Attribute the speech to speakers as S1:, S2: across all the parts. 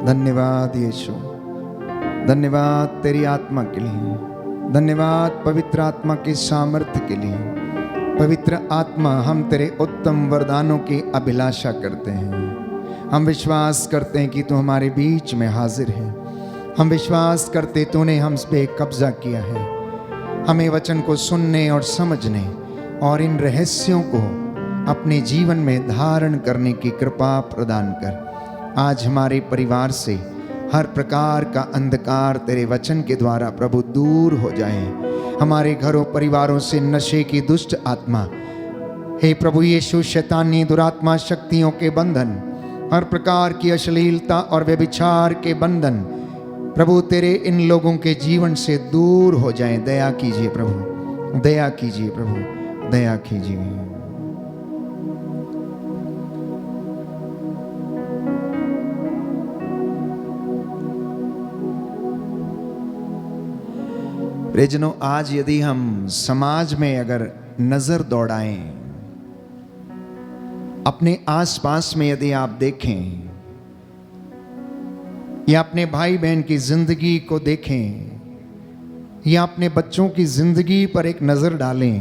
S1: धन्यवाद यीशु, धन्यवाद तेरी आत्मा के लिए, धन्यवाद पवित्र आत्मा के सामर्थ्य के लिए। पवित्र आत्मा, हम तेरे उत्तम वरदानों की अभिलाषा करते हैं। हम विश्वास करते हैं कि तू हमारे बीच में हाजिर है। हम विश्वास करते तूने हम पे कब्जा किया है। हमें वचन को सुनने और समझने और इन रहस्यों को अपने जीवन में धारण करने की कृपा प्रदान कर। आज हमारे परिवार से हर प्रकार का अंधकार तेरे वचन के द्वारा प्रभु दूर हो जाए। हमारे घरों परिवारों से नशे की दुष्ट आत्मा, हे प्रभु यीशु, शैतानी दुरात्मा शक्तियों के बंधन, हर प्रकार की अश्लीलता और व्यभिचार के बंधन प्रभु तेरे इन लोगों के जीवन से दूर हो जाएं। दया कीजिए प्रभु, दया कीजिए प्रभु, दया कीजिए। प्रियजनों, आज यदि हम समाज में अगर नजर दौड़ाएं, अपने आसपास में यदि आप देखें या अपने भाई बहन की जिंदगी को देखें या अपने बच्चों की जिंदगी पर एक नजर डालें,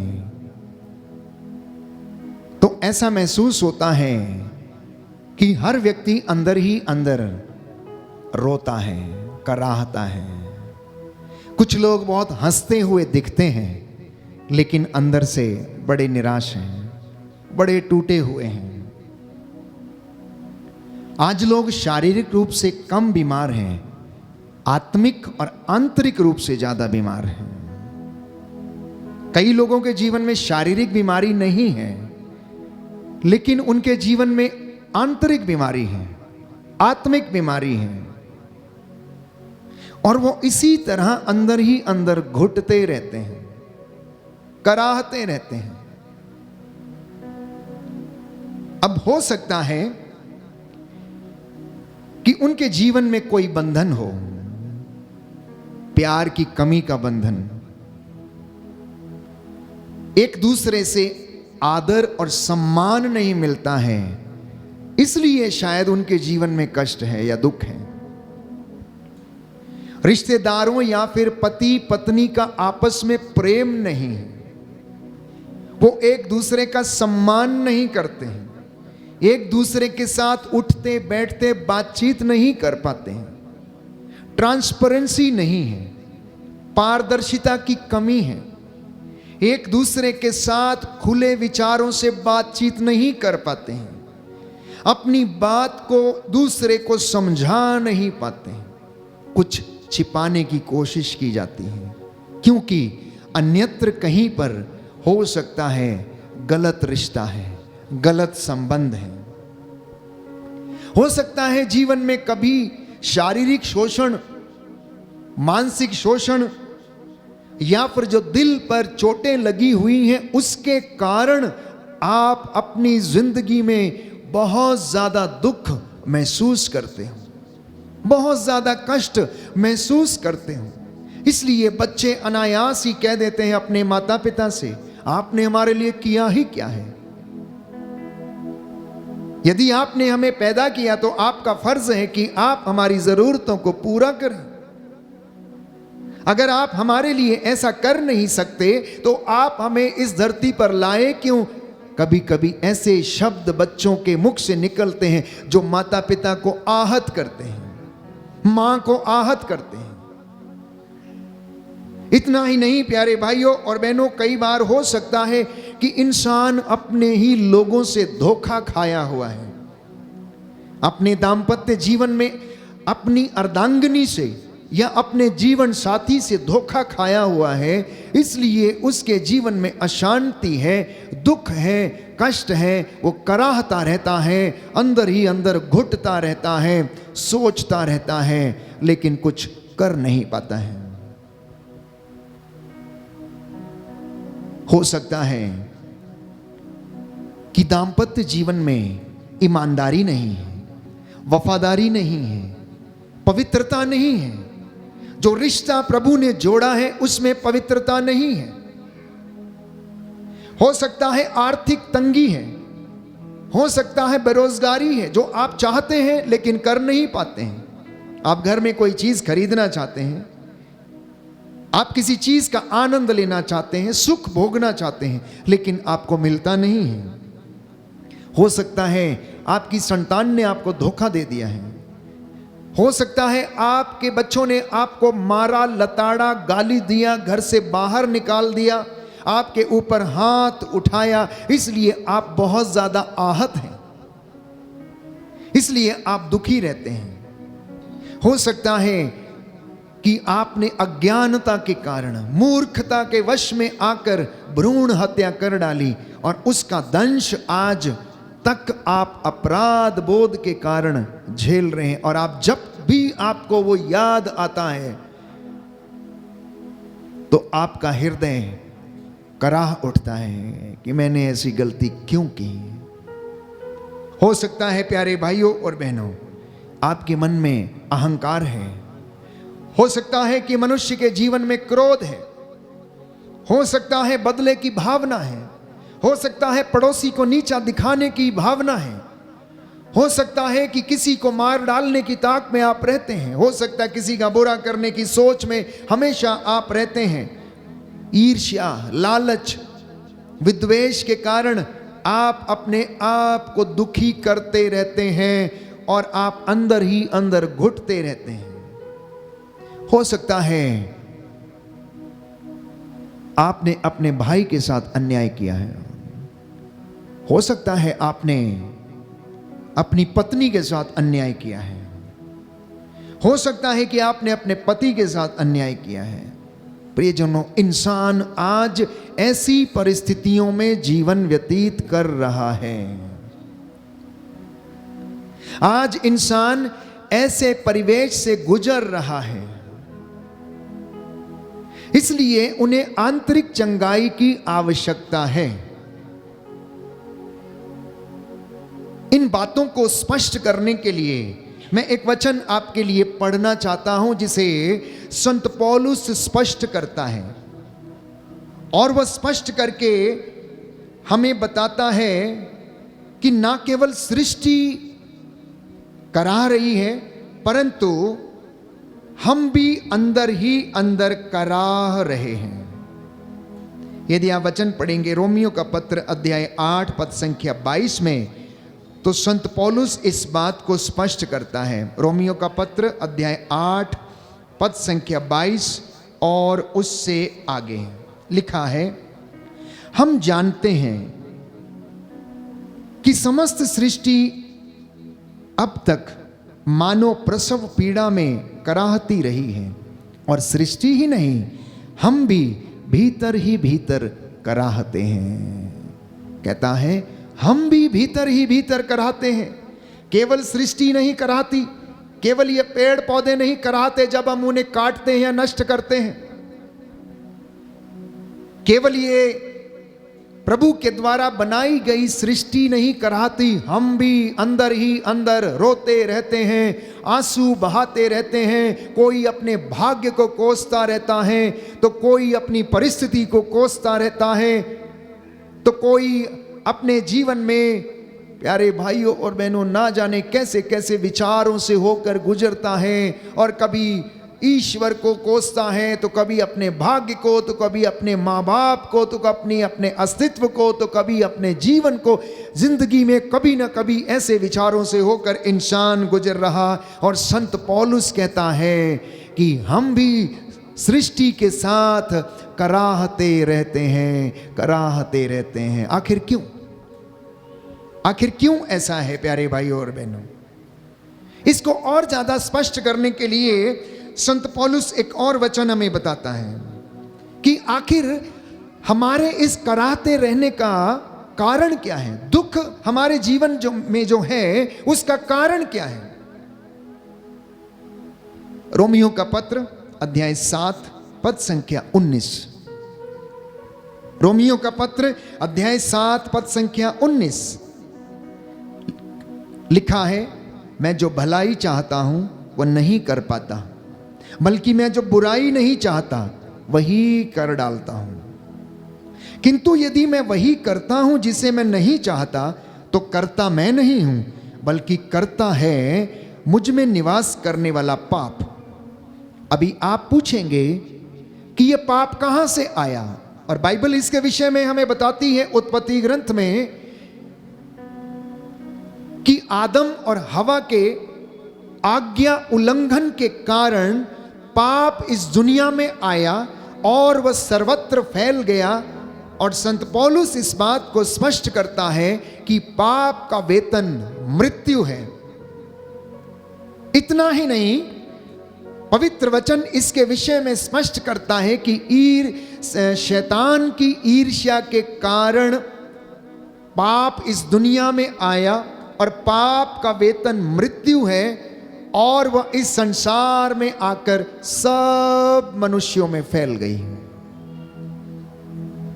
S1: तो ऐसा महसूस होता है कि हर व्यक्ति अंदर ही अंदर रोता है, कराहता है। कुछ लोग बहुत हंसते हुए दिखते हैं, लेकिन अंदर से बड़े निराश हैं, बड़े टूटे हुए हैं। आज लोग शारीरिक रूप से कम बीमार हैं, आत्मिक और आंतरिक रूप से ज्यादा बीमार हैं। कई लोगों के जीवन में शारीरिक बीमारी नहीं है, लेकिन उनके जीवन में आंतरिक बीमारी है, आत्मिक बीमारी है, और वो इसी तरह अंदर ही अंदर घुटते रहते हैं, कराहते रहते हैं। अब हो सकता है कि उनके जीवन में कोई बंधन हो, प्यार की कमी का बंधन, एक दूसरे से आदर और सम्मान नहीं मिलता है, इसलिए शायद उनके जीवन में कष्ट है या दुख है। रिश्तेदारों या फिर पति पत्नी का आपस में प्रेम नहीं है, वो एक दूसरे का सम्मान नहीं करते हैं, एक दूसरे के साथ उठते बैठते बातचीत नहीं कर पाते हैं, ट्रांसपेरेंसी नहीं है, पारदर्शिता की कमी है, एक दूसरे के साथ खुले विचारों से बातचीत नहीं कर पाते हैं, अपनी बात को दूसरे को समझा नहीं पाते हैं, कुछ छिपाने की कोशिश की जाती है, क्योंकि अन्यत्र कहीं पर हो सकता है गलत रिश्ता है, गलत संबंध है। हो सकता है जीवन में कभी शारीरिक शोषण, मानसिक शोषण या फिर जो दिल पर चोटें लगी हुई हैं, उसके कारण आप अपनी जिंदगी में बहुत ज्यादा दुख महसूस करते हो, बहुत ज्यादा कष्ट महसूस करते हो। इसलिए बच्चे अनायास ही कह देते हैं अपने माता पिता से, आपने हमारे लिए किया ही क्या है? यदि आपने हमें पैदा किया तो आपका फर्ज है कि आप हमारी जरूरतों को पूरा करें। अगर आप हमारे लिए ऐसा कर नहीं सकते तो आप हमें इस धरती पर लाए क्यों? कभी कभी ऐसे शब्द बच्चों के मुख से निकलते हैं जो माता पिता को आहत करते हैं, मां को आहत करते हैं। इतना ही नहीं प्यारे भाइयों और बहनों, कई बार हो सकता है कि इंसान अपने ही लोगों से धोखा खाया हुआ है, अपने दाम्पत्य जीवन में अपनी अर्धांगिनी से या अपने जीवन साथी से धोखा खाया हुआ है, इसलिए उसके जीवन में अशांति है, दुख है, कष्ट है, वो कराहता रहता है, अंदर ही अंदर घुटता रहता है, सोचता रहता है, लेकिन कुछ कर नहीं पाता है। हो सकता है कि दाम्पत्य जीवन में ईमानदारी नहीं है, वफादारी नहीं है, पवित्रता नहीं है, जो रिश्ता प्रभु ने जोड़ा है उसमें पवित्रता नहीं है। हो सकता है आर्थिक तंगी है, हो सकता है बेरोजगारी है, जो आप चाहते हैं लेकिन कर नहीं पाते हैं। आप घर में कोई चीज खरीदना चाहते हैं, आप किसी चीज का आनंद लेना चाहते हैं, सुख भोगना चाहते हैं, लेकिन आपको मिलता नहीं है। हो सकता है आपकी संतान ने आपको धोखा दे दिया है, हो सकता है आपके बच्चों ने आपको मारा, लताड़ा, गाली दिया, घर से बाहर निकाल दिया, आपके ऊपर हाथ उठाया, इसलिए आप बहुत ज्यादा आहत हैं, इसलिए आप दुखी रहते हैं। हो सकता है कि आपने अज्ञानता के कारण, मूर्खता के वश में आकर भ्रूण हत्या कर डाली और उसका दंश आज तक आप अपराध बोध के कारण झेल रहे हैं। और आप जब भी आपको वो याद आता है तो आपका हृदय कराह उठता है कि मैंने ऐसी गलती क्यों की। हो सकता है प्यारे भाइयों और बहनों, आपके मन में अहंकार है, हो सकता है कि मनुष्य के जीवन में क्रोध है, हो सकता है बदले की भावना है, हो सकता है पड़ोसी को नीचा दिखाने की भावना है, हो सकता है कि किसी को मार डालने की ताक में आप रहते हैं, हो सकता है किसी का बुरा करने की सोच में हमेशा आप रहते हैं। ईर्ष्या, लालच, विद्वेष के कारण आप अपने आप को दुखी करते रहते हैं और आप अंदर ही अंदर घुटते रहते हैं। हो सकता है आपने अपने भाई के साथ अन्याय किया है, हो सकता है आपने अपनी पत्नी के साथ अन्याय किया है, हो सकता है कि आपने अपने पति के साथ अन्याय किया है। प्रियजनों, इंसान आज ऐसी परिस्थितियों में जीवन व्यतीत कर रहा है। आज इंसान ऐसे परिवेश से गुजर रहा है, इसलिए उन्हें आंतरिक चंगाई की आवश्यकता है। इन बातों को स्पष्ट करने के लिए मैं एक वचन आपके लिए पढ़ना चाहता हूं जिसे संत पौलुस स्पष्ट करता है, और वह स्पष्ट करके हमें बताता है कि ना केवल सृष्टि करा रही है, परंतु हम भी अंदर ही अंदर कराह रहे हैं। यदि आप वचन पढ़ेंगे रोमियो का पत्र अध्याय 8 पद संख्या 22 में, तो संत पौलुस इस बात को स्पष्ट करता है। रोमियो का पत्र अध्याय 8 पद संख्या 22 और उससे आगे लिखा है, हम जानते हैं कि समस्त सृष्टि अब तक मानो प्रसव पीड़ा में कराहती रही है, और सृष्टि ही नहीं, हम भी भीतर ही भीतर कराहते हैं। कहता है हम भी भीतर ही भीतर कराहते हैं। केवल सृष्टि नहीं कराहती, केवल ये पेड़ पौधे नहीं कराहते जब हम उन्हें काटते हैं या नष्ट करते हैं, केवल ये प्रभु के द्वारा बनाई गई सृष्टि नहीं कराहती, हम भी अंदर ही अंदर रोते रहते हैं, आंसू बहाते रहते हैं। कोई अपने भाग्य को कोसता रहता है, तो कोई अपनी परिस्थिति को कोसता रहता है, तो कोई अपने जीवन में प्यारे भाइयों और बहनों ना जाने कैसे कैसे विचारों से होकर गुजरता है, और कभी ईश्वर को कोसता है, तो कभी अपने भाग्य को, तो कभी अपने माँ बाप को, तो कभी अपने अस्तित्व को, तो कभी अपने जीवन को। जिंदगी में कभी ना कभी ऐसे विचारों से होकर इंसान गुजर रहा, और संत पौलुस कहता है कि हम भी सृष्टि के साथ कराहते रहते हैं, कराहते रहते हैं। आखिर क्यों? आखिर क्यों ऐसा है प्यारे भाइयों और बहनों? इसको और ज्यादा स्पष्ट करने के लिए संत पौलुस एक और वचन हमें बताता है कि आखिर हमारे इस कराहते रहने का कारण क्या है, दुख हमारे जीवन में जो है उसका कारण क्या है। रोमियो का पत्र अध्याय 7 पद संख्या 19। रोमियो का पत्र अध्याय 7 पद संख्या 19 लिखा है, मैं जो भलाई चाहता हूं वह नहीं कर पाता, बल्कि मैं जो बुराई नहीं चाहता वही कर डालता हूं। किंतु यदि मैं वही करता हूं जिसे मैं नहीं चाहता, तो करता मैं नहीं हूं, बल्कि करता है मुझ में निवास करने वाला पाप। अभी आप पूछेंगे कि यह पाप कहां से आया, और बाइबल इसके विषय में हमें बताती है उत्पत्ति ग्रंथ में कि आदम और हवा के आज्ञा उल्लंघन के कारण पाप इस दुनिया में आया और वह सर्वत्र फैल गया। और संत पौलुस इस बात को स्पष्ट करता है कि पाप का वेतन मृत्यु है। इतना ही नहीं, पवित्र वचन इसके विषय में स्पष्ट करता है कि शैतान की ईर्ष्या के कारण पाप इस दुनिया में आया और पाप का वेतन मृत्यु है, और वह इस संसार में आकर सब मनुष्यों में फैल गई।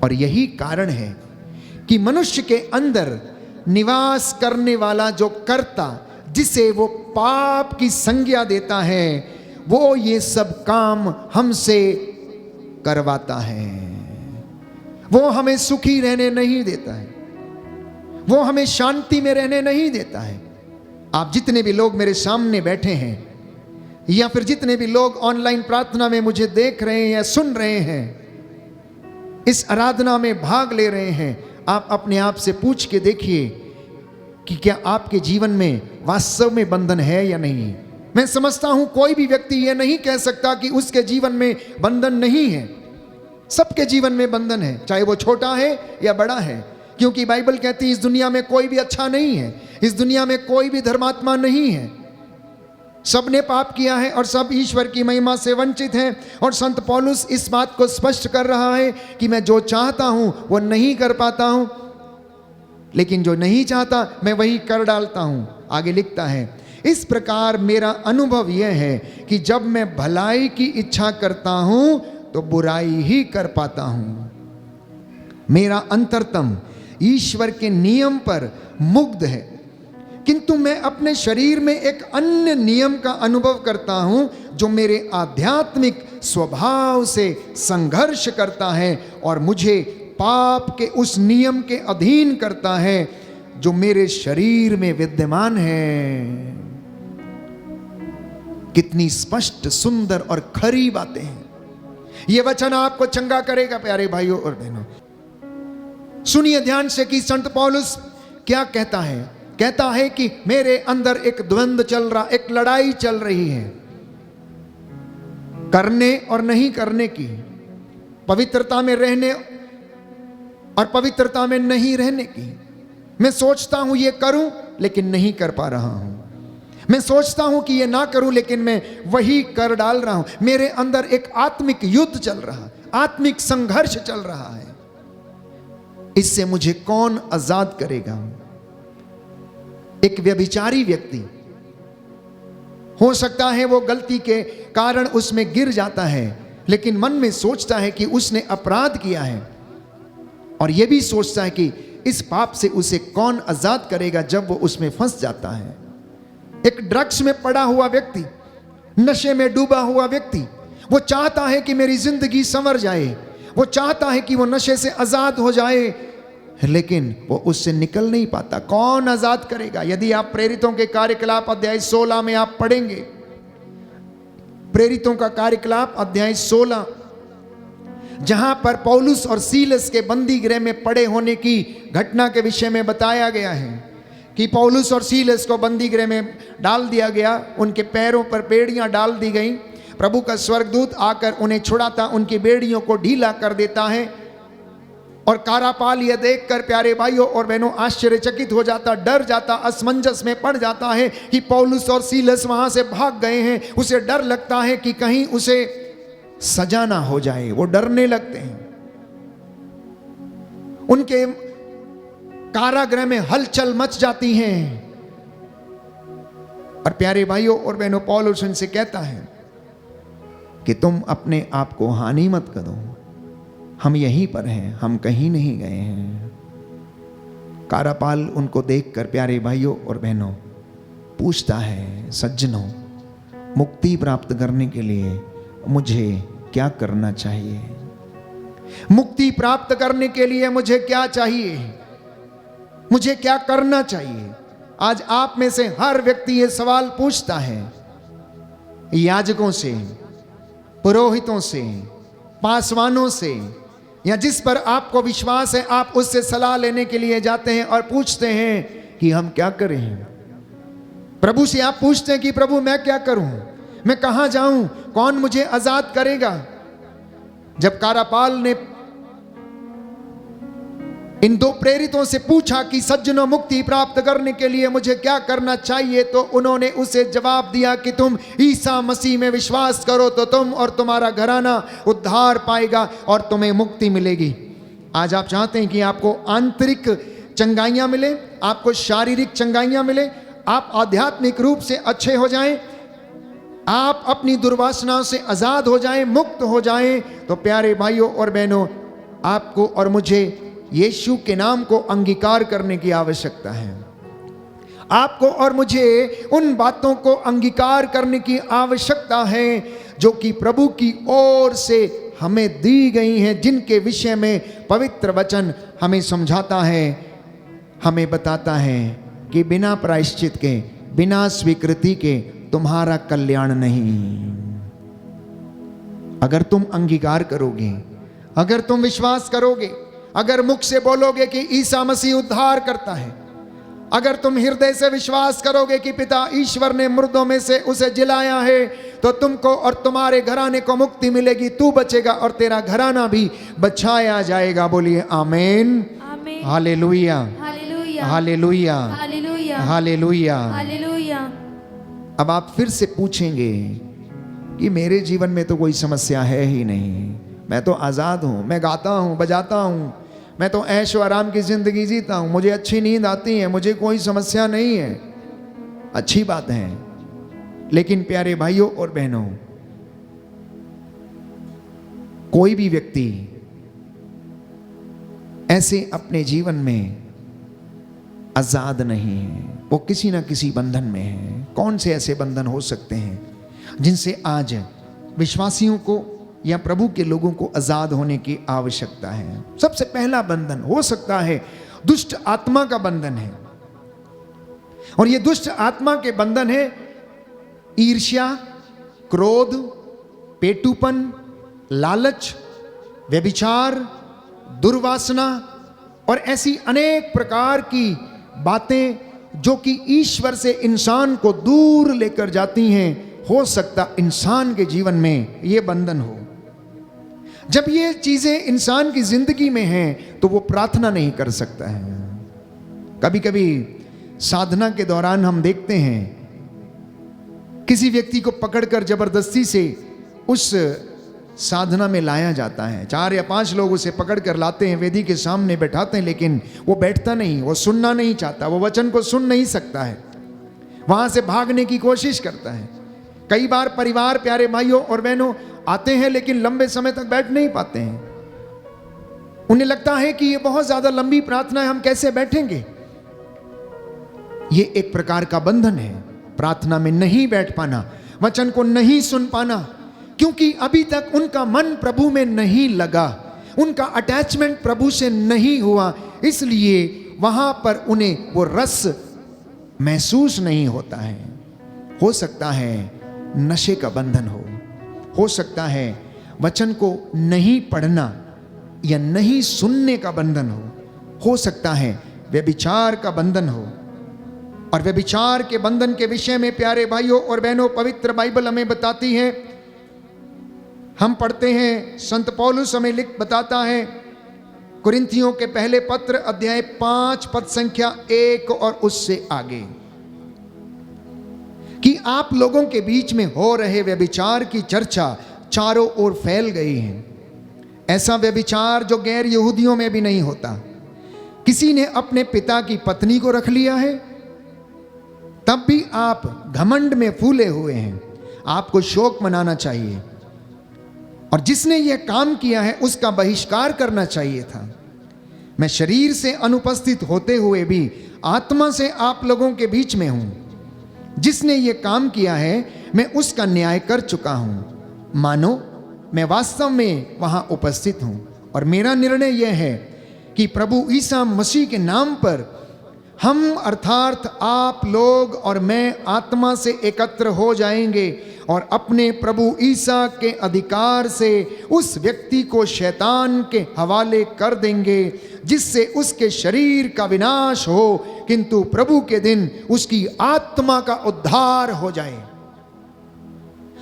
S1: और यही कारण है कि मनुष्य के अंदर निवास करने वाला जो कर्ता, जिसे वो पाप की संज्ञा देता है, वो ये सब काम हमसे करवाता है। वो हमें सुखी रहने नहीं देता है, वो हमें शांति में रहने नहीं देता है। आप जितने भी लोग मेरे सामने बैठे हैं, या फिर जितने भी लोग ऑनलाइन प्रार्थना में मुझे देख रहे हैं या सुन रहे हैं, इस आराधना में भाग ले रहे हैं, आप अपने आप से पूछ के देखिए कि क्या आपके जीवन में वास्तव में बंधन है या नहीं। मैं समझता हूं कोई भी व्यक्ति यह नहीं कह सकता कि उसके जीवन में बंधन नहीं है। सबके जीवन में बंधन है, चाहे वो छोटा है या बड़ा है, क्योंकि बाइबल कहती है इस दुनिया में कोई भी अच्छा नहीं है, इस दुनिया में कोई भी धर्मात्मा नहीं है। सबने पाप किया है और सब ईश्वर की महिमा से वंचित हैं। और संत पौलुस इस बात को स्पष्ट कर रहा है कि मैं जो चाहता हूं वो नहीं कर पाता हूं, लेकिन जो नहीं चाहता मैं वही कर डालता हूं। आगे लिखता है, इस प्रकार मेरा अनुभव यह है कि जब मैं भलाई की इच्छा करता हूं तो बुराई ही कर पाता हूं। मेरा अंतरतम ईश्वर के नियम पर मुग्ध है, किंतु मैं अपने शरीर में एक अन्य नियम का अनुभव करता हूं जो मेरे आध्यात्मिक स्वभाव से संघर्ष करता है और मुझे पाप के उस नियम के अधीन करता है जो मेरे शरीर में विद्यमान है। कितनी स्पष्ट, सुंदर और खरी बातें हैं। यह वचन आपको चंगा करेगा प्यारे भाइयों और बहनों। सुनिए ध्यान से कि संत पौलुस क्या कहता है। कहता है कि मेरे अंदर एक द्वंद्व चल रहा, एक लड़ाई चल रही है करने और नहीं करने की, पवित्रता में रहने और पवित्रता में नहीं रहने की। मैं सोचता हूं ये करूं लेकिन नहीं कर पा रहा हूं, मैं सोचता हूं कि ये ना करूं लेकिन मैं वही कर डाल रहा हूं। मेरे अंदर एक आत्मिक युद्ध चल रहा, आत्मिक संघर्ष चल रहा है। इससे मुझे कौन आजाद करेगा। एक व्यभिचारी व्यक्ति हो सकता है वो गलती के कारण उसमें गिर जाता है, लेकिन मन में सोचता है कि उसने अपराध किया है, और यह भी सोचता है कि इस पाप से उसे कौन आजाद करेगा जब वो उसमें फंस जाता है। एक ड्रग्स में पड़ा हुआ व्यक्ति, नशे में डूबा हुआ व्यक्ति, वो चाहता है कि मेरी जिंदगी संवर जाए, वो चाहता है कि वो नशे से आजाद हो जाए, लेकिन वो उससे निकल नहीं पाता। कौन आजाद करेगा। यदि आप प्रेरितों के कार्यकलाप अध्याय 16 में आप पढ़ेंगे, प्रेरितों का कार्यकलाप अध्याय 16, जहां पर पौलुस और सीलस के बंदी गृह में पड़े होने की घटना के विषय में बताया गया है कि पौलुस और सीलस को बंदी गृह में डाल दिया गया, उनके पैरों पर बेड़ियां डाल दी गई। प्रभु का स्वर्गदूत आकर उन्हें छुड़ाता, उनकी बेड़ियों को ढीला कर देता है, और कारापाल यह देखकर प्यारे भाइयों और बहनों आश्चर्यचकित हो जाता, डर जाता, असमंजस में पड़ जाता है कि पौलुस और सीलस वहां से भाग गए हैं। उसे डर लगता है कि कहीं उसे सजा ना हो जाए, वो डरने लगते हैं। उनके कारागृह में हलचल मच जाती है। और प्यारे भाइयों और बहनों, पौलुस उनसे कहता है कि तुम अपने आप को हानि मत करो, हम यहीं पर हैं, हम कहीं नहीं गए हैं। कारापाल उनको देखकर प्यारे भाइयों और बहनों पूछता है, सज्जनों, मुक्ति प्राप्त करने के लिए मुझे क्या करना चाहिए? मुक्ति प्राप्त करने के लिए मुझे क्या चाहिए? मुझे क्या करना चाहिए? आज आप में से हर व्यक्ति ये सवाल पूछता है, याजकों से, पुरोहितों से, पासवानों से, या जिस पर आपको विश्वास है आप उससे सलाह लेने के लिए जाते हैं और पूछते हैं कि हम क्या करें। प्रभु से आप पूछते हैं कि प्रभु मैं क्या करूं, मैं कहां जाऊं, कौन मुझे आजाद करेगा। जब कारापाल ने इन दो प्रेरितों से पूछा कि सज्जनों मुक्ति प्राप्त करने के लिए मुझे क्या करना चाहिए, तो उन्होंने उसे जवाब दिया कि तुम ईसा मसीह में विश्वास करो तो तुम और तुम्हारा घराना उद्धार पाएगा और तुम्हें मुक्ति मिलेगी। आज आप चाहते हैं कि आपको आंतरिक चंगाइयां मिले, आपको शारीरिक चंगाइयां मिले, आप आध्यात्मिक रूप से अच्छे हो जाएं, आप अपनी दुर्वासनाओं से आजाद हो जाएं, मुक्त हो जाएं, तो प्यारे भाइयों और बहनों, आपको और मुझे यीशु के नाम को अंगीकार करने की आवश्यकता है। आपको और मुझे उन बातों को अंगीकार करने की आवश्यकता है जो कि प्रभु की ओर से हमें दी गई हैं, जिनके विषय में पवित्र वचन हमें समझाता है, हमें बताता है कि बिना प्रायश्चित के, बिना स्वीकृति के तुम्हारा कल्याण नहीं। अगर तुम अंगीकार करोगे, अगर तुम विश्वास करोगे, अगर मुख से बोलोगे कि ईसा मसीह उद्धार करता है, अगर तुम हृदय से विश्वास करोगे कि पिता ईश्वर ने मुर्दों में से उसे जिलाया है, तो तुमको और तुम्हारे घराने को मुक्ति मिलेगी, तू बचेगा और तेरा घराना भी बचाया जाएगा। बोलिए आमीन, hallelujah, hallelujah, hallelujah, hallelujah, hallelujah. अब आप फिर से पूछेंगे कि मेरे जीवन में तो कोई समस्या है ही नहीं, मैं तो आज़ाद हूँ, मैं गाता हूँ, बजाता हूँ, मैं तो ऐशो आराम की ज़िंदगी जीता हूँ, मुझे अच्छी नींद आती है, मुझे कोई समस्या नहीं है। अच्छी बात है, लेकिन प्यारे भाइयों और बहनों, कोई भी व्यक्ति ऐसे अपने जीवन में आज़ाद नहीं है, वो किसी ना किसी बंधन में है। कौन से ऐसे बंधन हो सकते हैं जिनसे आज विश्वासियों को या प्रभु के लोगों को आजाद होने की आवश्यकता है? सबसे पहला बंधन हो सकता है दुष्ट आत्मा का बंधन है, और यह दुष्ट आत्मा के बंधन है ईर्ष्या, क्रोध, पेटूपन, लालच, व्यभिचार, दुर्वासना और ऐसी अनेक प्रकार की बातें जो कि ईश्वर से इंसान को दूर लेकर जाती हैं। हो सकता इंसान के जीवन में ये बंधन हो। जब ये चीजें इंसान की जिंदगी में हैं तो वो प्रार्थना नहीं कर सकता है। कभी कभी साधना के दौरान हम देखते हैं किसी व्यक्ति को पकड़कर जबरदस्ती से उस साधना में लाया जाता है। 4 या 5 लोग उसे पकड़कर लाते हैं, वेदी के सामने बैठाते हैं, लेकिन वो बैठता नहीं, वो सुनना नहीं चाहता, वो वचन को सुन नहीं सकता है, वहां से भागने की कोशिश करता है। कई बार परिवार, प्यारे भाइयों और बहनों, आते हैं लेकिन लंबे समय तक बैठ नहीं पाते हैं। उन्हें लगता है कि ये बहुत ज्यादा लंबी प्रार्थना है, हम कैसे बैठेंगे। ये एक प्रकार का बंधन है, प्रार्थना में नहीं बैठ पाना, वचन को नहीं सुन पाना, क्योंकि अभी तक उनका मन प्रभु में नहीं लगा, उनका अटैचमेंट प्रभु से नहीं हुआ, इसलिए वहां पर उन्हें वो रस महसूस नहीं होता है। हो सकता है नशे का बंधन हो सकता है वचन को नहीं पढ़ना या नहीं सुनने का बंधन हो सकता है व्यभिचार का बंधन हो। और व्यभिचार के बंधन के विषय में प्यारे भाइयों और बहनों, पवित्र बाइबल हमें बताती है, हम पढ़ते हैं, संत पौलुस हमें लिख बताता है कुरिन्थियों के पहले पत्र अध्याय 5 पद संख्या 1 और उससे आगे, कि आप लोगों के बीच में हो रहे व्यभिचार की चर्चा चारों ओर फैल गई है। ऐसा व्यभिचार जो गैर यहूदियों में भी नहीं होता। किसी ने अपने पिता की पत्नी को रख लिया है, तब भी आप घमंड में फूले हुए हैं। आपको शोक मनाना चाहिए, और जिसने यह काम किया है उसका बहिष्कार करना चाहिए था। मैं शरीर से अनुपस्थित होते हुए भी आत्मा से आप लोगों के बीच में हूं। जिसने ये काम किया है मैं उसका न्याय कर चुका हूं। मानो मैं वास्तव में वहां उपस्थित हूं, और मेरा निर्णय यह है कि प्रभु ईसा मसीह के नाम पर हम अर्थात आप लोग और मैं आत्मा से एकत्र हो जाएंगे और अपने प्रभु ईसा के अधिकार से उस व्यक्ति को शैतान के हवाले कर देंगे, जिससे उसके शरीर का विनाश हो किंतु प्रभु के दिन उसकी आत्मा का उद्धार हो जाए।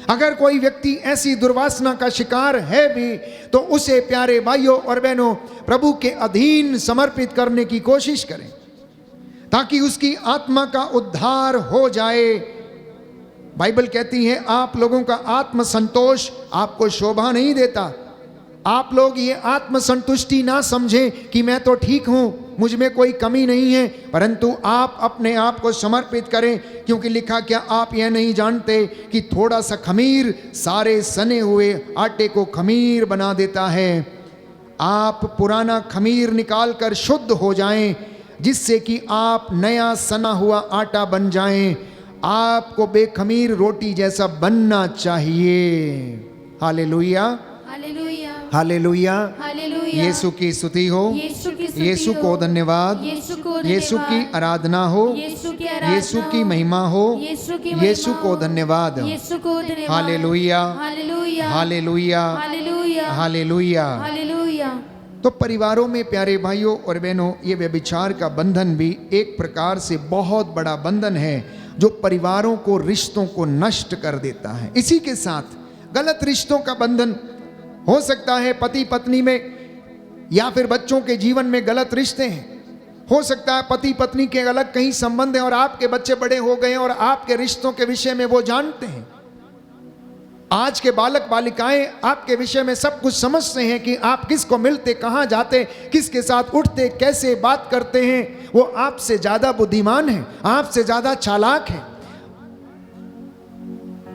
S1: अगर कोई व्यक्ति ऐसी दुर्वासना का शिकार है भी तो उसे प्यारे भाइयों और बहनों प्रभु के अधीन समर्पित करने की कोशिश करें ताकि उसकी आत्मा का उद्धार हो जाए। बाइबल कहती है आप लोगों का आत्म संतोष आपको शोभा नहीं देता। आप लोग ये आत्म संतुष्टि ना समझें कि मैं तो ठीक हूं, मुझ में कोई कमी नहीं है, परंतु आप अपने आप को समर्पित करें, क्योंकि लिखा क्या आप यह नहीं जानते कि थोड़ा सा खमीर सारे सने हुए आटे को खमीर बना देता है। आप पुराना खमीर निकाल कर शुद्ध हो जाएं, जिससे कि आप नया सना हुआ आटा बन जाएं। आपको बेखमीर रोटी जैसा बनना चाहिए। Hallelujah,
S2: hallelujah,
S1: hallelujah,
S2: hallelujah.
S1: Yeshu की स्तुति हो,
S2: यीशु की स्तुति
S1: यीशु
S2: हो,
S1: को धन्यवाद,
S2: यीशु को
S1: यीशु की
S2: धन्यवाद,
S1: आराधना हो,
S2: यीशु की आराधना
S1: यीशु की
S2: हो,
S1: महिमा हो,
S2: यीशु की महिमा
S1: यीशु को
S2: हो,
S1: धन्यवाद।
S2: यीशु को धन्यवाद।
S1: Hallelujah,
S2: hallelujah,
S1: hallelujah,
S2: hallelujah,
S1: hallelujah.
S2: Hallelujah.
S1: तो परिवारों में प्यारे भाइयों और बहनों ये व्यभिचार का बंधन भी एक प्रकार से बहुत बड़ा बंधन है जो परिवारों को, रिश्तों को नष्ट कर देता है। इसी के साथ गलत रिश्तों का बंधन हो सकता है पति पत्नी में, या फिर बच्चों के जीवन में गलत रिश्ते हैं। हो सकता है पति पत्नी के अलग कहीं संबंध हैं और आपके बच्चे बड़े हो गए और आपके रिश्तों के विषय में वो जानते हैं। आज के बालक बालिकाएं आपके विषय में सब कुछ समझते हैं कि आप किसको मिलते, कहां जाते, किसके साथ उठते, कैसे बात करते हैं। वो आपसे ज्यादा बुद्धिमान है, आपसे ज्यादा चालाक है,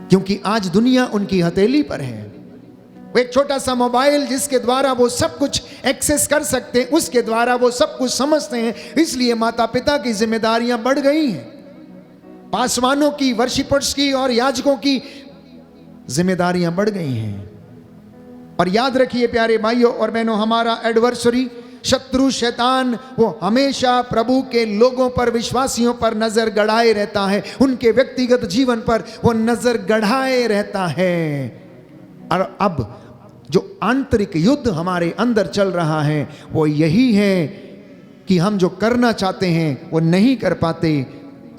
S1: क्योंकि आज दुनिया उनकी हथेली पर है। वो एक छोटा सा मोबाइल जिसके द्वारा वो सब कुछ एक्सेस कर सकते हैं, उसके द्वारा वो सब कुछ समझते हैं। इसलिए माता पिता की जिम्मेदारियां बढ़ गई हैं, पासवानों की, वर्शिपर्स की और याजकों की जिम्मेदारियां बढ़ गई हैं। और याद रखिए प्यारे भाइयों और बहनों, हमारा एडवर्सरी शत्रु शैतान वो हमेशा प्रभु के लोगों पर, विश्वासियों पर नजर गड़ाए रहता है, उनके व्यक्तिगत जीवन पर वो नजर गड़ाए रहता है। और अब जो आंतरिक युद्ध हमारे अंदर चल रहा है वो यही है कि हम जो करना चाहते हैं वो नहीं कर पाते,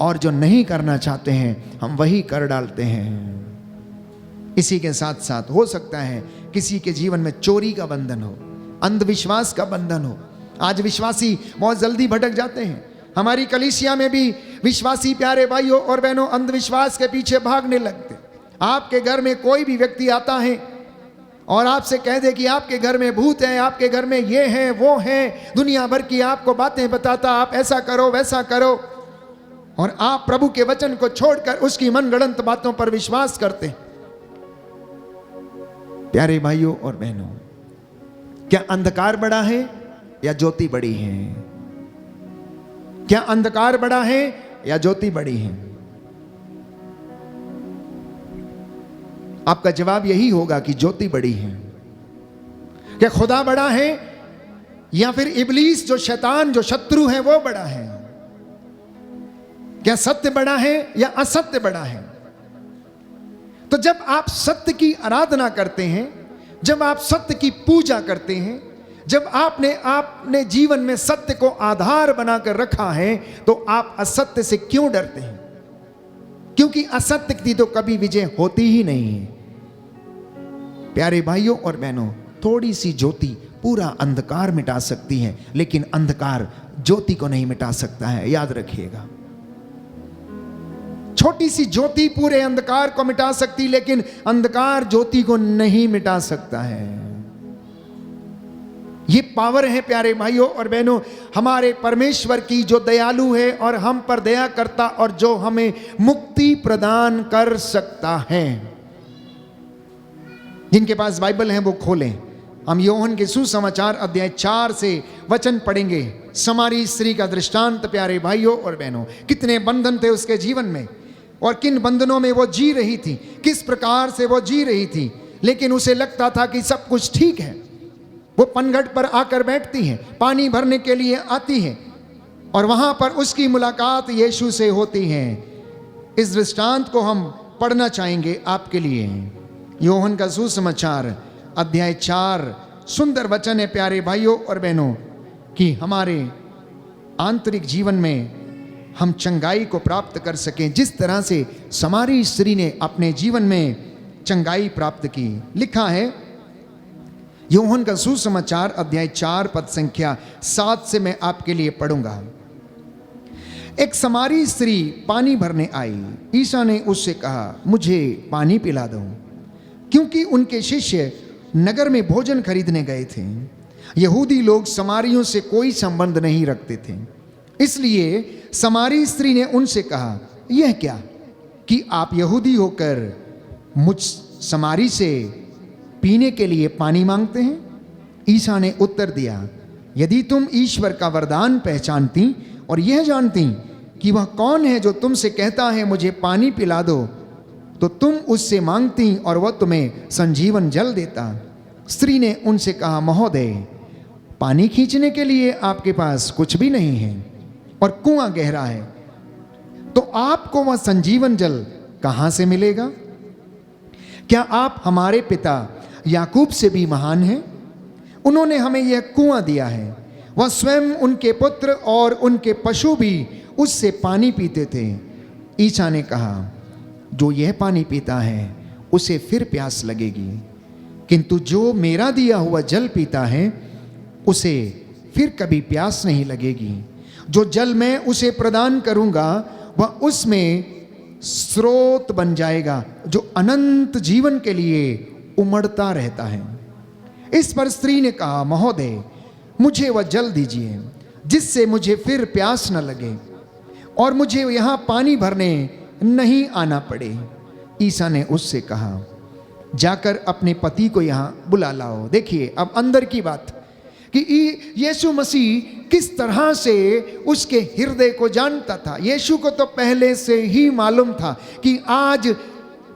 S1: और जो नहीं करना चाहते हैं हम वही कर डालते हैं। इसी के साथ साथ हो सकता है किसी के जीवन में चोरी का बंधन हो, अंधविश्वास का बंधन हो। आज विश्वासी बहुत जल्दी भटक जाते हैं। हमारी कलीसिया में भी विश्वासी प्यारे भाइयों और बहनों अंधविश्वास के पीछे भागने लगते। आपके घर में कोई भी व्यक्ति आता है और आपसे कह दे कि आपके घर में भूत है, आपके घर में ये है वो है, दुनिया भर की आपको बातें बताता, आप ऐसा करो वैसा करो, और आप प्रभु के वचन को छोड़कर उसकी मनगढ़ंत बातों पर विश्वास करते हैं। प्यारे भाइयों और बहनों, क्या अंधकार बड़ा है या ज्योति बड़ी है? क्या अंधकार बड़ा है या ज्योति बड़ी है? आपका जवाब यही होगा कि ज्योति बड़ी है। क्या खुदा बड़ा है या फिर इब्लीस जो शैतान, जो शत्रु है, वो बड़ा है? क्या सत्य बड़ा है या असत्य बड़ा है? तो जब आप सत्य की आराधना करते हैं, जब आप सत्य की पूजा करते हैं, जब आपने जीवन में सत्य को आधार बनाकर रखा है, तो आप असत्य से क्यों डरते हैं? क्योंकि असत्य की तो कभी विजय होती ही नहीं है। प्यारे भाइयों और बहनों, थोड़ी सी ज्योति पूरा अंधकार मिटा सकती है, लेकिन अंधकार ज्योति को नहीं मिटा सकता है। याद रखिएगा, छोटी सी ज्योति पूरे अंधकार को मिटा सकती, लेकिन अंधकार ज्योति को नहीं मिटा सकता है। ये पावर है प्यारे भाइयों और बहनों हमारे परमेश्वर की, जो दयालु है और हम पर दया करता, और जो हमें मुक्ति प्रदान कर सकता है। जिनके पास बाइबल है वो खोलें। हम यूहन्ना के सुसमाचार अध्याय 4 से वचन पढ़ेंगे। समारी स्त्री का दृष्टांत प्यारे भाइयों और बहनों, कितने बंधन थे उसके जीवन में और किन बंधनों में वो जी रही थी, किस प्रकार से वो जी रही थी, लेकिन उसे लगता था कि सब कुछ ठीक है। वो पनघट पर आकर बैठती है, पानी भरने के लिए आती है, और वहां पर उसकी मुलाकात यीशु से होती है। इस दृष्टांत को हम पढ़ना चाहेंगे आपके लिए। यूहन्ना का सुसमाचार अध्याय 4, सुंदर वचन है प्यारे भाइयों और बहनों, कि हमारे आंतरिक जीवन में हम चंगाई को प्राप्त कर सकें, जिस तरह से समारी स्त्री ने अपने जीवन में चंगाई प्राप्त की। लिखा है यूहन्ना का सुसमाचार अध्याय 4 पद संख्या 7 से मैं आपके लिए पढ़ूंगा। एक समारी स्त्री पानी भरने आई। ईसा ने उससे कहा, मुझे पानी पिला दो, क्योंकि उनके शिष्य नगर में भोजन खरीदने गए थे। यहूदी लोग समारियों से कोई संबंध नहीं रखते थे, इसलिए समारी स्त्री ने उनसे कहा, यह क्या कि आप यहूदी होकर मुझ समारी से पीने के लिए पानी मांगते हैं? ईसा ने उत्तर दिया, यदि तुम ईश्वर का वरदान पहचानती और यह जानती कि वह कौन है जो तुमसे कहता है मुझे पानी पिला दो, तो तुम उससे मांगती और वह तुम्हें संजीवन जल देता। स्त्री ने उनसे कहा, महोदय, पानी खींचने के लिए आपके पास कुछ भी नहीं है और कुआं गहरा है, तो आपको वह संजीवन जल कहां से मिलेगा? क्या आप हमारे पिता याकूब से भी महान हैं? उन्होंने हमें यह कुआं दिया है, वह स्वयं, उनके पुत्र और उनके पशु भी उससे पानी पीते थे। ईसा ने कहा, जो यह पानी पीता है उसे फिर प्यास लगेगी, किंतु जो मेरा दिया हुआ जल पीता है उसे फिर कभी प्यास नहीं लगेगी। जो जल मैं उसे प्रदान करूंगा वह उसमें स्रोत बन जाएगा, जो अनंत जीवन के लिए उमड़ता रहता है। इस पर स्त्री ने कहा, महोदय, मुझे वह जल दीजिए जिससे मुझे फिर प्यास न लगे और मुझे यहाँ पानी भरने नहीं आना पड़े। ईसा ने उससे कहा, जाकर अपने पति को यहाँ बुला लाओ। देखिए अब अंदर की बात कि यीशु मसीह किस तरह से उसके हृदय को जानता था। यीशु को तो पहले से ही मालूम था कि आज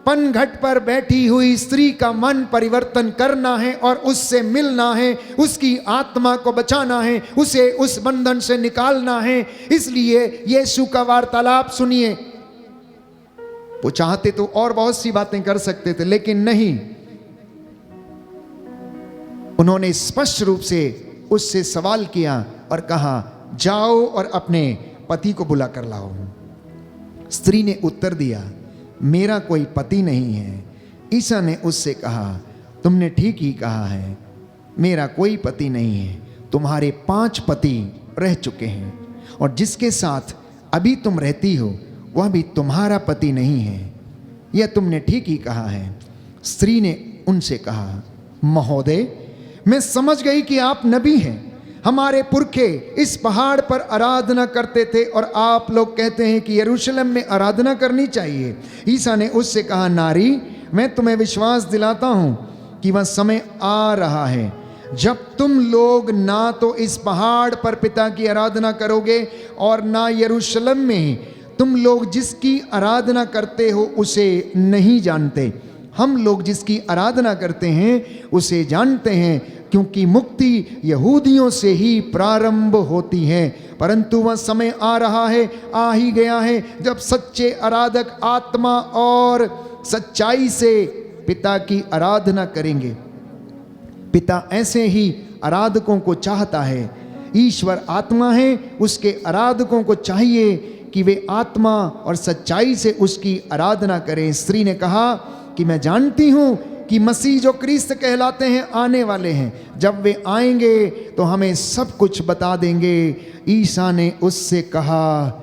S1: पनघट पर बैठी हुई स्त्री का मन परिवर्तन करना है और उससे मिलना है, उसकी आत्मा को बचाना है, उसे उस बंधन से निकालना है। इसलिए यीशु का वार्तालाप सुनिए। वो चाहते तो और बहुत सी बातें कर सकते थे, लेकिन नहीं, उन्होंने स्पष्ट रूप से उससे सवाल किया और कहा, जाओ और अपने पति को बुला कर लाओ। स्त्री ने उत्तर दिया, मेरा कोई पति नहीं है। ईसा ने उससे कहा, तुमने ठीक ही कहा है, मेरा कोई पति नहीं है। तुम्हारे 5 पति रह चुके हैं और जिसके साथ अभी तुम रहती हो वह भी तुम्हारा पति नहीं है। यह तुमने ठीक ही कहा है। स्त्री ने उनसे कहा, महोदय, मैं समझ गई कि आप नबी हैं। हमारे पुरखे इस पहाड़ पर आराधना करते थे और आप लोग कहते हैं कि यरूशलेम में आराधना करनी चाहिए। ईसा ने उससे कहा, नारी, मैं तुम्हें विश्वास दिलाता हूं कि वह समय आ रहा है जब तुम लोग ना तो इस पहाड़ पर पिता की आराधना करोगे और ना यरूशलेम में ही। तुम लोग जिसकी आराधना करते हो उसे नहीं जानते, हम लोग जिसकी आराधना करते हैं उसे जानते हैं, क्योंकि मुक्ति यहूदियों से ही प्रारंभ होती है। परंतु वह समय आ रहा है, आ ही गया है, जब सच्चे आराधक आत्मा और सच्चाई से पिता की आराधना करेंगे। पिता ऐसे ही आराधकों को चाहता है। ईश्वर आत्मा है, उसके आराधकों को चाहिए कि वे आत्मा और सच्चाई से उसकी आराधना करें। स्त्री ने कहा कि मैं जानती हूं कि मसीह जो क्रिस्त कहलाते हैं आने वाले हैं। जब वे आएंगे तो हमें सब कुछ बता देंगे। ईसा ने उससे कहा,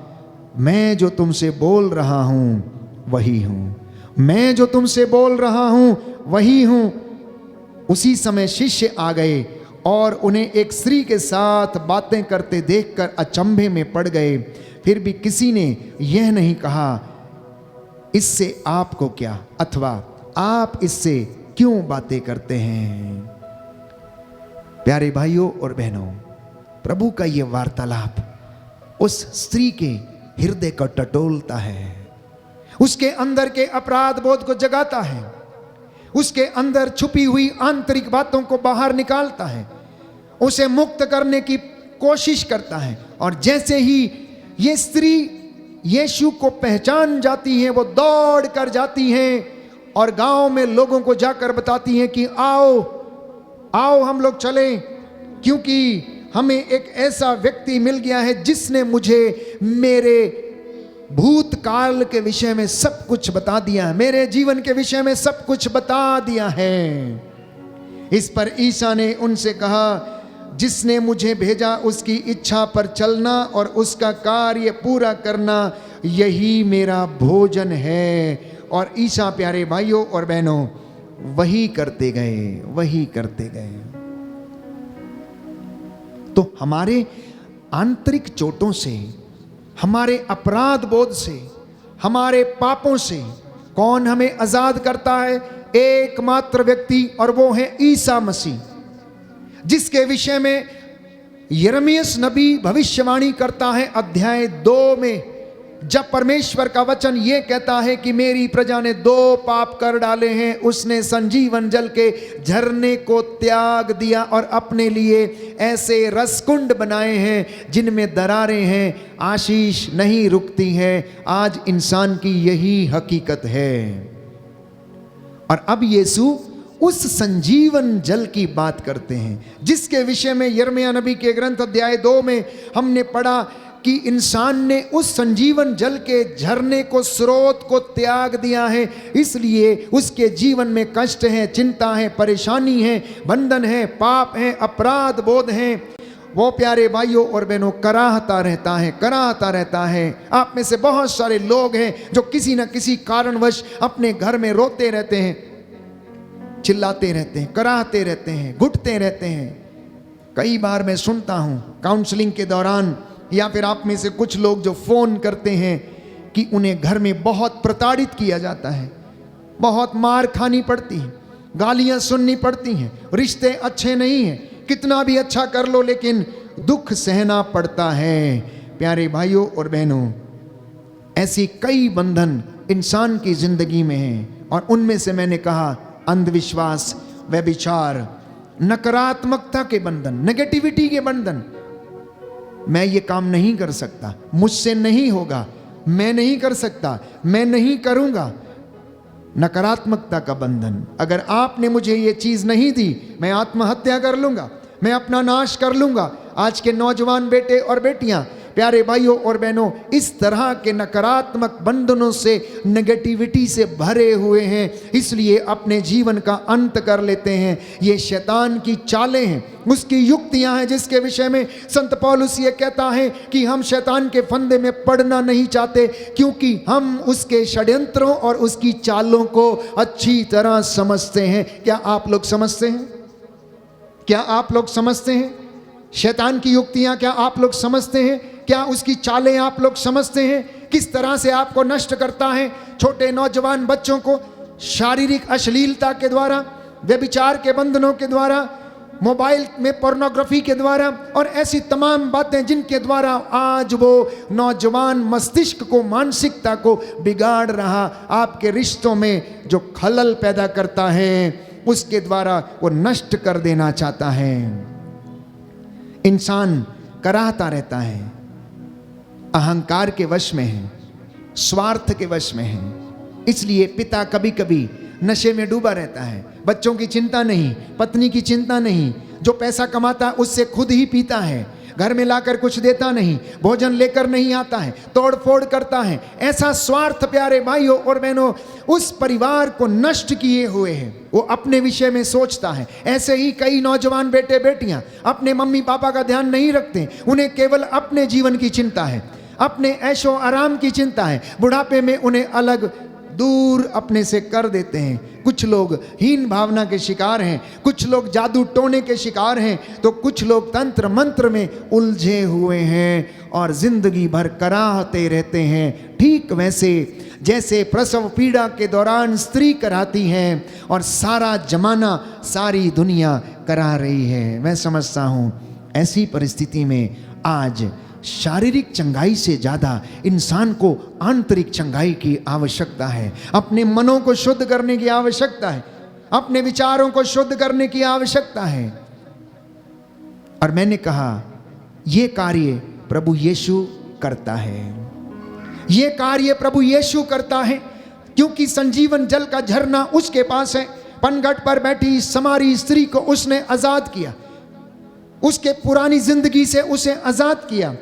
S1: मैं जो तुमसे बोल रहा हूं वही हूं, मैं जो तुमसे बोल रहा हूं वही हूं। उसी समय शिष्य आ गए और उन्हें एक स्त्री के साथ बातें करते देखकर अचंभे में पड़ गए। फिर भी किसी ने यह नहीं कहा, इससे आपको क्या, अथवा आप इससे क्यों बातें करते हैं। प्यारे भाइयों और बहनों, प्रभु का यह वार्तालाप उस स्त्री के हृदय को टटोलता है, उसके अंदर के अपराध बोध को जगाता है, उसके अंदर छुपी हुई आंतरिक बातों को बाहर निकालता है, उसे मुक्त करने की कोशिश करता है। और जैसे ही ये स्त्री यीशु को पहचान जाती हैं, वो दौड़ कर जाती हैं और गांव में लोगों को जाकर बताती हैं कि आओ आओ हम लोग चलें, क्योंकि हमें एक ऐसा व्यक्ति मिल गया है जिसने मुझे मेरे भूतकाल के विषय में सब कुछ बता दिया है, मेरे जीवन के विषय में सब कुछ बता दिया है। इस पर ईसा ने उनसे कहा, जिसने मुझे भेजा उसकी इच्छा पर चलना और उसका कार्य पूरा करना, यही मेरा भोजन है। और ईसा प्यारे भाइयों और बहनों वही करते गए, वही करते गए। तो हमारे आंतरिक चोटों से, हमारे अपराध बोध से, हमारे पापों से कौन हमें आजाद करता है? एकमात्र व्यक्ति, और वो है ईसा मसीह, जिसके विषय में यिर्मयाह नबी भविष्यवाणी करता है अध्याय 2 में, जब परमेश्वर का वचन ये कहता है कि मेरी प्रजा ने 2 पाप कर डाले हैं, उसने संजीवन जल के झरने को त्याग दिया और अपने लिए ऐसे रसकुंड बनाए हैं जिनमें दरारें हैं, आशीष नहीं रुकती है। आज इंसान की यही हकीकत है। और अब यीशु उस संजीवन जल की बात करते हैं, जिसके विषय में यिर्मयाह नबी के ग्रंथ अध्याय 2 में हमने पढ़ा कि इंसान ने उस संजीवन जल के झरने को, स्रोत को त्याग दिया है, इसलिए उसके जीवन में कष्ट है, चिंता है, परेशानी है, बंधन है, पाप है, अपराध बोध है। वो प्यारे भाइयों और बहनों कराहता रहता है, कराहता रहता है। आप में से बहुत सारे लोग हैं जो किसी न किसी कारणवश अपने घर में रोते रहते हैं, चिल्लाते रहते हैं, कराहते रहते हैं, घुटते रहते हैं। कई बार मैं सुनता हूं काउंसलिंग के दौरान, या फिर आप में से कुछ लोग जो फोन करते हैं कि उन्हें घर में बहुत प्रताड़ित किया जाता है, बहुत मार खानी पड़ती है, गालियां सुननी पड़ती हैं, रिश्ते अच्छे नहीं हैं, कितना भी अच्छा कर लो लेकिन दुख सहना पड़ता है। प्यारे भाइयों और बहनों, ऐसी कई बंधन इंसान की जिंदगी में हैं, और उनमें से मैंने कहा अंधविश्वास, व्यभिचार, नकारात्मकता के बंधन, नेगेटिविटी के बंधन। मैं ये काम नहीं कर सकता, मुझसे नहीं होगा, मैं नहीं कर सकता, मैं नहीं करूंगा। नकारात्मकता का बंधन, अगर आपने मुझे ये चीज नहीं दी, मैं आत्महत्या कर लूंगा, मैं अपना नाश कर लूंगा। आज के नौजवान बेटे और बेटियां, प्यारे भाइयों और बहनों, इस तरह के नकारात्मक बंधनों से, नेगेटिविटी से भरे हुए हैं, इसलिए अपने जीवन का अंत कर लेते हैं। ये शैतान की चालें हैं, उसकी युक्तियां हैं, जिसके विषय में संत पौलुस ये कहता है कि हम शैतान के फंदे में पड़ना नहीं चाहते, क्योंकि हम उसके षड्यंत्रों और उसकी चालों को अच्छी तरह समझते हैं। क्या आप लोग समझते हैं? क्या आप लोग समझते हैं शैतान की युक्तियां? क्या आप लोग समझते हैं? क्या उसकी चालें आप लोग समझते हैं? किस तरह से आपको नष्ट करता है? छोटे नौजवान बच्चों को शारीरिक अश्लीलता के द्वारा, व्यभिचार के बंधनों के द्वारा, मोबाइल में पोर्नोग्राफी के द्वारा, और ऐसी तमाम बातें जिनके द्वारा आज वो नौजवान मस्तिष्क को, मानसिकता को बिगाड़ रहा, आपके रिश्तों में जो खलल पैदा करता है, उसके द्वारा वो नष्ट कर देना चाहता है। इंसान कराहता रहता है, अहंकार के वश में है, स्वार्थ के वश में है। इसलिए पिता कभी कभी नशे में डूबा रहता है, बच्चों की चिंता नहीं, पत्नी की चिंता नहीं, जो पैसा कमाता है उससे खुद ही पीता है, घर में लाकर कुछ देता नहीं, भोजन लेकर नहीं आता है, तोड़ फोड़ करता है। ऐसा स्वार्थ प्यारे भाइयों और बहनों उस परिवार को नष्ट किए हुए है, वो अपने विषय में सोचता है। ऐसे ही कई नौजवान बेटे बेटियां अपने मम्मी पापा का ध्यान नहीं रखते, उन्हें केवल अपने जीवन की चिंता है, अपने ऐशो आराम की चिंता है। बुढ़ापे में उन्हें अलग दूर अपने से कर देते हैं। कुछ लोग हीन भावना के शिकार हैं, कुछ लोग जादू टोने के शिकार हैं, तो कुछ लोग तंत्र मंत्र में उलझे हुए हैं और जिंदगी भर कराहते रहते हैं। ठीक वैसे जैसे प्रसव पीड़ा के दौरान स्त्री कराती है और सारा जमाना, सारी दुनिया करा रही है। मैं समझता हूँ ऐसी परिस्थिति में आज शारीरिक चंगाई से ज्यादा इंसान को आंतरिक चंगाई की आवश्यकता है। अपने मनों को शुद्ध करने की आवश्यकता है, अपने विचारों को शुद्ध करने की आवश्यकता है। और मैंने कहा यह कार्य प्रभु यीशु करता है। ये कार्य प्रभु यीशु करता है क्योंकि संजीवन जल का झरना उसके पास है। पनघट पर बैठी समारी स्त्री को उसने आजाद किया, उसके पुरानी जिंदगी से उसे आजाद किया।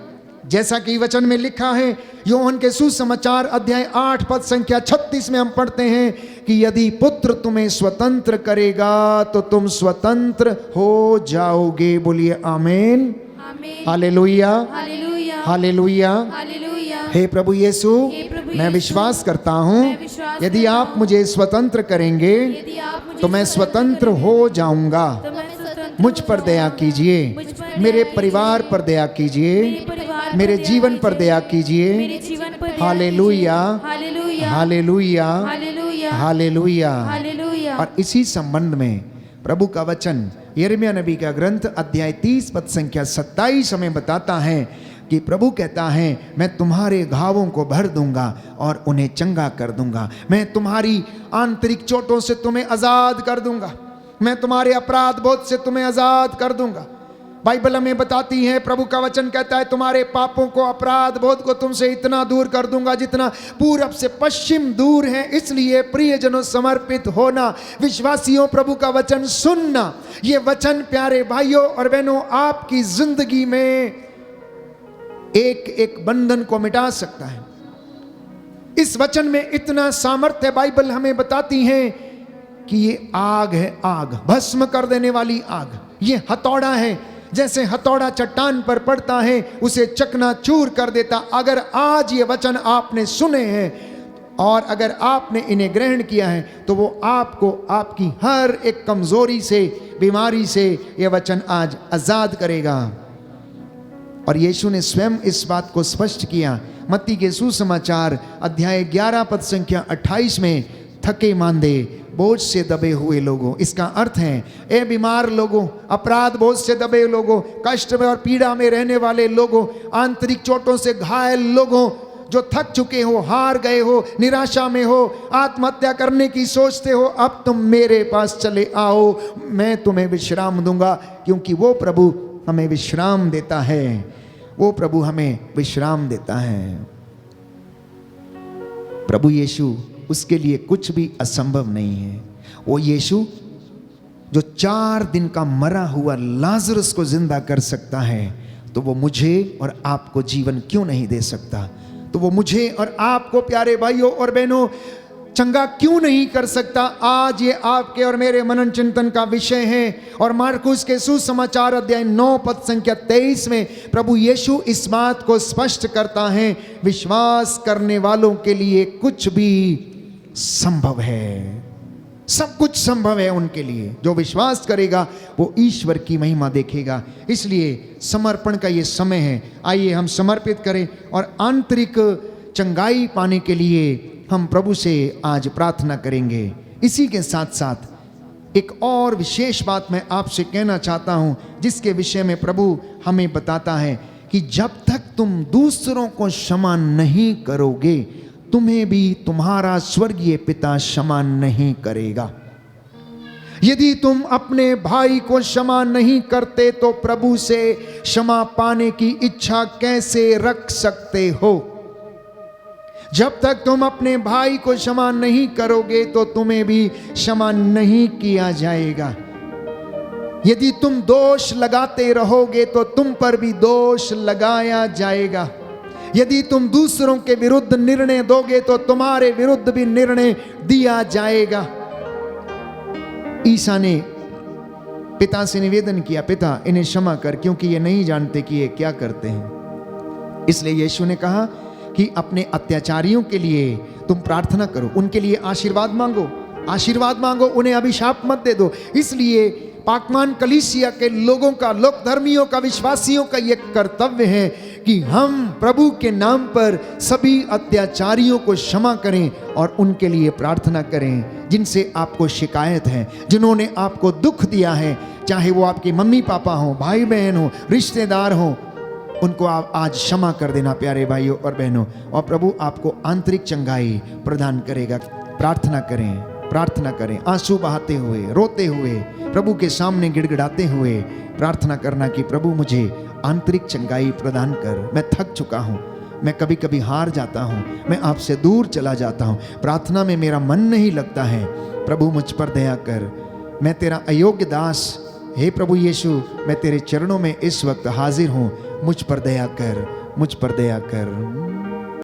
S1: जैसा कि वचन में लिखा है, यूहन्ना के सुसमाचार अध्याय 8 पद संख्या 36 में हम पढ़ते हैं कि यदि पुत्र तुम्हें स्वतंत्र करेगा तो तुम स्वतंत्र हो जाओगे। बोलिए आमीन,
S2: आमीन,
S1: हालेलुया,
S2: हालेलुया,
S1: हालेलुया।
S2: हालेलुया।
S1: हे प्रभु यीशु,
S2: हे प्रभु
S1: मैं
S2: यीशु,
S1: विश्वास करता हूँ
S2: मैं विश्वास
S1: यदि
S2: करता
S1: आप
S2: हूँ,
S1: मुझे स्वतंत्र करेंगे
S2: यदि आप मुझे
S1: तो मैं स्वतंत्र हो जाऊंगा।
S2: तो मैं स्वतंत्र
S1: मुझ
S2: हो
S1: पर दया
S2: जाऊंगा।
S1: कीजिए,
S2: मुझ पर
S1: मेरे
S2: दया
S1: परिवार
S2: कीजिए,
S1: पर दया कीजिए,
S2: मेरे परिवार पर
S1: मेरे
S2: दया
S1: जीवन पर
S2: कीजिए,
S1: दया कीजिए।
S2: मेरे जीवन पर दया
S1: हालेलुया,
S2: कीजिए। Hallelujah,
S1: hallelujah,
S2: hallelujah,
S1: hallelujah.
S2: Hallelujah.
S1: और इसी संबंध में प्रभु का वचन यिर्मयाह नबी का ग्रंथ अध्याय 30 पद संख्या 27 हमें बताता है कि प्रभु कहता है, मैं तुम्हारे घावों को भर दूंगा और उन्हें चंगा कर दूंगा। मैं तुम्हारी आंतरिक चोटों से तुम्हें आजाद कर दूंगा। मैं तुम्हारे अपराध बोध से तुम्हें आजाद कर दूंगा। बाइबल हमें बताती है, प्रभु का वचन कहता है, तुम्हारे पापों को, अपराध बोध को तुमसे इतना दूर कर दूंगा जितना पूरब से पश्चिम दूर है। इसलिए प्रियजनों, समर्पित होना, विश्वासियों, प्रभु का वचन सुनना, ये वचन प्यारे भाइयों और बहनों आपकी जिंदगी में एक एक बंधन को मिटा सकता है। इस वचन में इतना सामर्थ्य, बाइबल हमें बताती है कि ये आग है, आग, भस्म कर देने वाली आग। ये हथौड़ा है, जैसे हथौड़ा चट्टान पर पड़ता है उसे चकनाचूर कर देता। अगर आज ये वचन आपने सुने हैं और अगर आपने इन्हें ग्रहण किया है तो वो आपको आपकी हर एक कमजोरी से, बीमारी से ये वचन आज आजाद करेगा। और यीशु ने स्वयं इस बात को स्पष्ट किया। मत्ती के सुसमाचार अध्याय 11 पद संख्या 28 में, थके मांदे, बोझ से दबे हुए लोगों, इसका अर्थ है ए बीमार लोगों, अपराध बोझ से दबे लोगों, कष्ट में और पीड़ा में रहने वाले लोगों, आंतरिक चोटों से घायल लोगों, जो थक चुके हो, हार गए हो, निराशा में हो, आत्महत्या करने की सोचते हो, अब तुम मेरे पास चले आओ, मैं तुम्हें विश्राम दूंगा। क्योंकि वो प्रभु हमें विश्राम देता है, वो प्रभु हमें विश्राम देता है। प्रभु यीशु, उसके लिए कुछ भी असंभव नहीं है। वो यीशु जो 4 दिन का मरा हुआ लाजरस को जिंदा कर सकता है, तो वो मुझे और आपको जीवन क्यों नहीं दे सकता? तो वो मुझे और आपको प्यारे भाइयों और बहनों चंगा क्यों नहीं कर सकता? आज ये आपके और मेरे मनन चिंतन का विषय है। और मार्कुस के सुसमाचार अध्याय 9 पद संख्या 23 में प्रभु यीशु इस बात को स्पष्ट करता है, विश्वास करने वालों के लिए कुछ भी संभव है। सब कुछ संभव है उनके लिए। जो विश्वास करेगा वो ईश्वर की महिमा देखेगा। इसलिए समर्पण का ये समय है। आइए हम समर्पित करें और आंतरिक चंगाई पाने के लिए हम प्रभु से आज प्रार्थना करेंगे। इसी के साथ साथ एक और विशेष बात मैं आपसे कहना चाहता हूं, जिसके विषय में प्रभु हमें बताता है कि जब तक तुम दूसरों को क्षमा नहीं करोगे, तुम्हें भी तुम्हारा स्वर्गीय पिता क्षमा नहीं करेगा। यदि तुम अपने भाई को क्षमा नहीं करते तो प्रभु से क्षमा पाने की इच्छा कैसे रख सकते हो? जब तक तुम अपने भाई को क्षमा नहीं करोगे तो तुम्हें भी क्षमा नहीं किया जाएगा। यदि तुम दोष लगाते रहोगे तो तुम पर भी दोष लगाया जाएगा। यदि तुम दूसरों के विरुद्ध निर्णय दोगे तो तुम्हारे विरुद्ध भी निर्णय दिया जाएगा। ईसा ने पिता से निवेदन किया, पिता इन्हें क्षमा कर, क्योंकि ये नहीं जानते कि ये क्या करते हैं। इसलिए यीशु ने कहा कि अपने अत्याचारियों के लिए तुम प्रार्थना करो, उनके लिए आशीर्वाद मांगो, आशीर्वाद मांगो, उन्हें अभिशाप मत दे दो। इसलिए पाकमान कलीसिया के लोगों का, लोक धर्मियों का, विश्वासियों का यह कर्तव्य है कि हम प्रभु के नाम पर सभी अत्याचारियों को क्षमा करें और उनके लिए प्रार्थना करें जिनसे आपको शिकायत है, जिन्होंने आपको दुख दिया है, चाहे वो आपके मम्मी पापा हो, भाई बहन हो, रिश्तेदार हो, उनको आप आज क्षमा कर देना प्यारे भाइयों और बहनों, और प्रभु आपको आंतरिक चंगाई प्रदान करेगा। प्रार्थना करें, प्रार्थना करें, आंसू बहाते हुए, रोते हुए, प्रभु के सामने गिड़गिड़ाते हुए प्रार्थना करना कि प्रभु मुझे आंतरिक चंगाई प्रदान कर। मैं थक चुका हूँ, मैं कभी कभी हार जाता हूँ, मैं आपसे दूर चला जाता हूँ, प्रार्थना में मेरा मन नहीं लगता है। प्रभु मुझ पर दया कर, मैं तेरा अयोग्य दास, हे प्रभु यीशु, मैं तेरे चरणों में इस वक्त हाजिर हूँ, मुझ पर दया कर, मुझ पर दया कर।